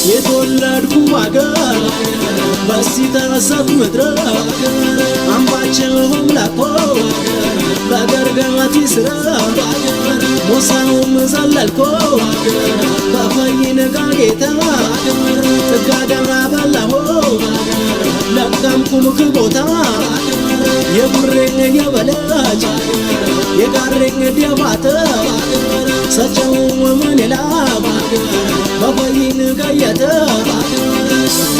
የተወለድኩ አገር በዚህ ተረሳት ምድር አምባቸው አምላኮ በአገር ገማቲ ስራ ሞሳውም ዘለልኮ በፈይን ጋጌታ ጥጋደራ በላሆ ለቀምኩም ክቦታ የቡሬኝ የበለጭ የጋሬኝ ዲያባተ ሰጨው ወመኔላ በፈይን ጋየተ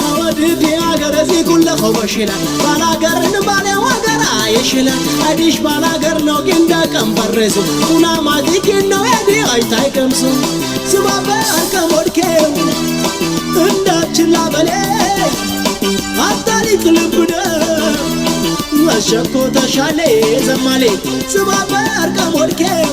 አወድድ ያገር እዚህ ኩለ ኸወሽላ ባላገርን ባለ ወገራ የሽላ አዲሽ ባላገር ነው ግንዳ ቀንበረሱ ቁና ማቲክ ነው ያዲ አይታይ ቀምሱ ስባበ አልከሞድኬው እንዳችላ በሌ አታሪክ ልብደ መሸኮ ተሻለ ዘማሌ ስባበ አልከሞድኬው